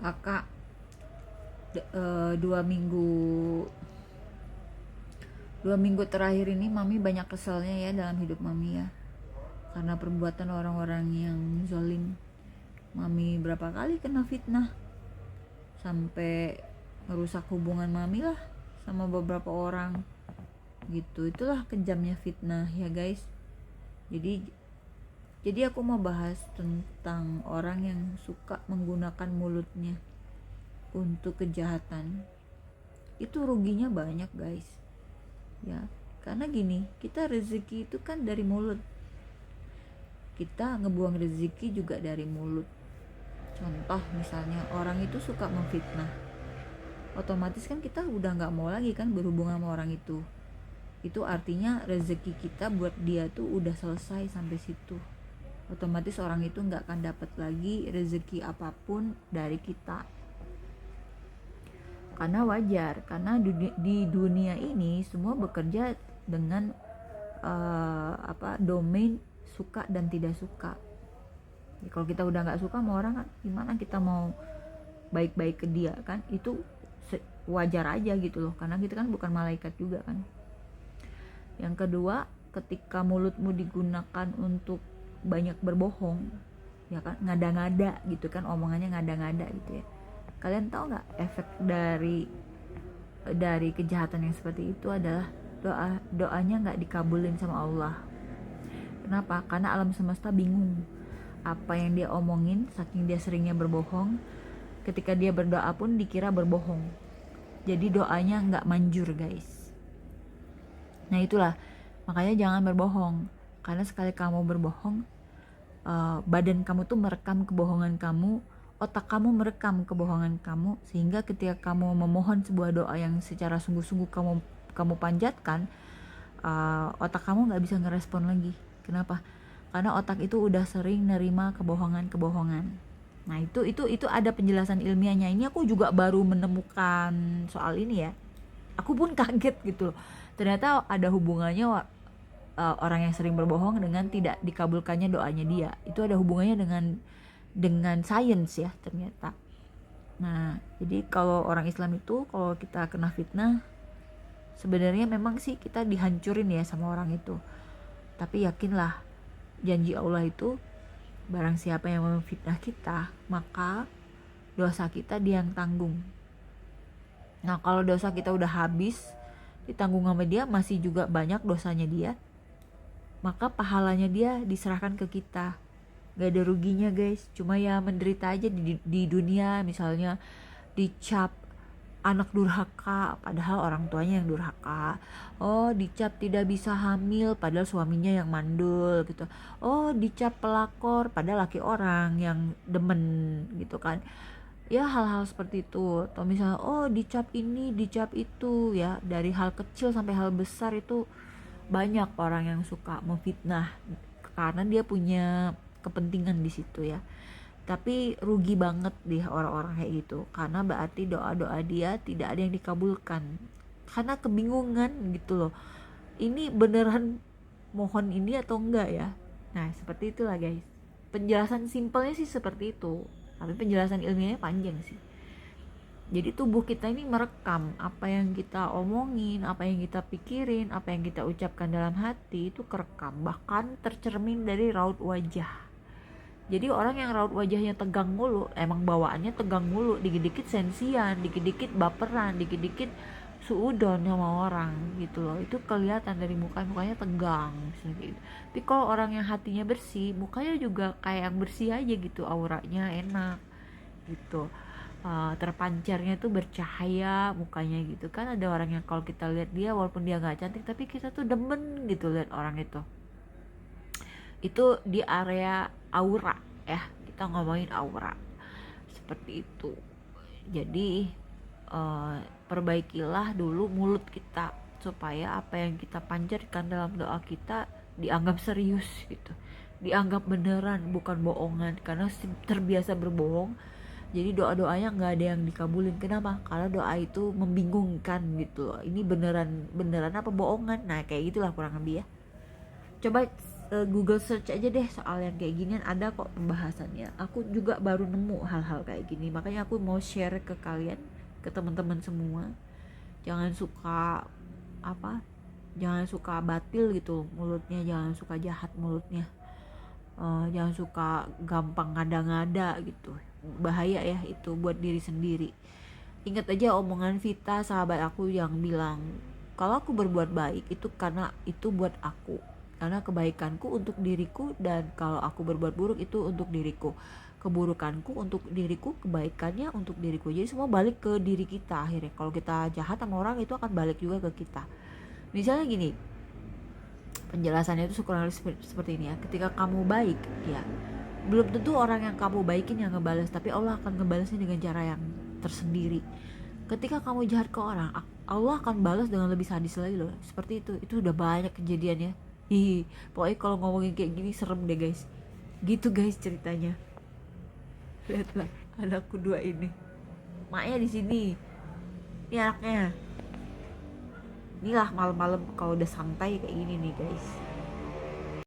Kakak, 2 minggu 2 minggu terakhir ini mami banyak keselnya ya dalam hidup mami ya, karena perbuatan orang-orang yang zolim. Mami berapa kali kena fitnah sampai merusak hubungan mami lah sama beberapa orang gitu. Itulah kejamnya fitnah ya guys. Jadi aku mau bahas tentang orang yang suka menggunakan mulutnya untuk kejahatan. Itu ruginya banyak guys ya, karena gini, kita rezeki itu kan dari mulut, kita ngebuang rezeki juga dari mulut. Contoh misalnya orang itu suka memfitnah, otomatis kan kita udah nggak mau lagi kan berhubungan sama orang itu. Itu artinya rezeki kita buat dia tuh udah selesai sampai situ. Otomatis orang itu nggak akan dapat lagi rezeki apapun dari kita. Karena wajar, karena di dunia ini semua bekerja dengan domain suka dan tidak suka. Ya, kalau kita udah nggak suka sama orang kan, gimana kita mau baik-baik ke dia kan? Itu wajar aja gitu loh, karena kita kan bukan malaikat juga kan. Yang kedua, ketika mulutmu digunakan untuk banyak berbohong, ya kan, ngada-ngada gitu kan, omongannya ngada-ngada gitu ya. Kalian tahu nggak efek dari kejahatan yang seperti itu adalah doanya nggak dikabulin sama Allah. Kenapa? Karena alam semesta bingung apa yang dia omongin, saking dia seringnya berbohong. Ketika dia berdoa pun dikira berbohong, jadi doanya nggak manjur guys. Nah itulah makanya jangan berbohong, karena sekali kamu berbohong, badan kamu tuh merekam kebohongan kamu, otak kamu merekam kebohongan kamu, sehingga ketika kamu memohon sebuah doa yang secara sungguh-sungguh kamu panjatkan, otak kamu nggak bisa ngerespon lagi. Kenapa? Karena otak itu udah sering nerima kebohongan. Nah itu ada penjelasan ilmiahnya. Ini aku juga baru menemukan soal ini ya. Aku pun kaget gitu loh. Ternyata ada hubungannya orang yang sering berbohong dengan tidak dikabulkannya doanya dia. Itu ada hubungannya dengan sains ya ternyata. Nah, jadi kalau orang Islam itu kalau kita kena fitnah, sebenarnya memang sih kita dihancurin ya sama orang itu. Tapi yakinlah, janji Allah itu barang siapa yang memfitnah kita, maka dosa kita dia yang tanggung. Nah, kalau dosa kita udah habis ditanggung sama dia, masih juga banyak dosanya dia, maka pahalanya dia diserahkan ke kita. Gak ada ruginya guys, cuma ya menderita aja di dunia. Misalnya dicap anak durhaka padahal orang tuanya yang durhaka, dicap tidak bisa hamil padahal suaminya yang mandul gitu, dicap pelakor padahal laki orang yang demen gitu kan ya, hal-hal seperti itu. Atau misalnya dicap ini dicap itu ya, dari hal kecil sampai hal besar itu banyak orang yang suka memfitnah karena dia punya kepentingan di situ ya. Tapi rugi banget deh orang-orang kayak gitu, karena berarti doa-doa dia tidak ada yang dikabulkan karena kebingungan gitu loh, ini beneran mohon ini atau enggak ya. Nah seperti itulah guys, penjelasan simpelnya sih seperti itu, tapi penjelasan ilmiahnya panjang sih. Jadi tubuh kita ini merekam apa yang kita omongin, apa yang kita pikirin, apa yang kita ucapkan dalam hati, itu kerekam, bahkan tercermin dari raut wajah. Jadi orang yang raut wajahnya tegang mulu, emang bawaannya tegang mulu, dikit-dikit sensian, dikit-dikit baperan, dikit-dikit suudon sama orang gitu loh. Itu kelihatan dari mukanya tegang gitu. Tapi kalau orang yang hatinya bersih, mukanya juga kayak yang bersih aja gitu, auranya enak gitu. Terpancarnya tuh bercahaya mukanya gitu kan. Ada orang yang kalau kita lihat dia walaupun dia nggak cantik, tapi kita tuh demen gitu lihat orang itu di area aura ya, kita ngomongin aura seperti itu. Jadi perbaikilah dulu mulut kita supaya apa yang kita panjatkan dalam doa kita dianggap serius gitu, dianggap beneran bukan bohongan. Karena terbiasa berbohong, jadi doa-doanya nggak ada yang dikabulin. Kenapa? Karena doa itu membingungkan gitu loh, ini beneran apa bohongan. Nah kayak gitulah kurang lebih ya. Coba Google search aja deh soal yang kayak ginian, ada kok pembahasannya. Aku juga baru nemu hal-hal kayak gini, makanya aku mau share ke kalian, ke teman-teman semua. Jangan suka apa, jangan suka batil gitu mulutnya, jangan suka jahat mulutnya. Jangan suka gampang ngada-ngada gitu, bahaya ya itu buat diri sendiri. Ingat aja omongan Vita, sahabat aku, yang bilang kalau aku berbuat baik itu karena itu buat aku, karena kebaikanku untuk diriku, dan kalau aku berbuat buruk itu untuk diriku, keburukanku untuk diriku, kebaikannya untuk diriku. Jadi semua balik ke diri kita akhirnya. Kalau kita jahat sama orang itu akan balik juga ke kita. Misalnya gini, penjelasannya itu kurang lebih seperti ini ya. Ketika kamu baik ya, belum tentu orang yang kamu baikin yang ngebales, tapi Allah akan ngebalesnya dengan cara yang tersendiri. Ketika kamu jahat ke orang, Allah akan balas dengan lebih sadis lagi loh. Seperti itu udah banyak kejadiannya. Pokoknya kalau ngomongin kayak gini serem deh guys. Gitu guys ceritanya. Lihatlah anakku dua ini, maknya di sini. Ini anaknya. Inilah malam-malam kalau udah santai kayak gini nih guys.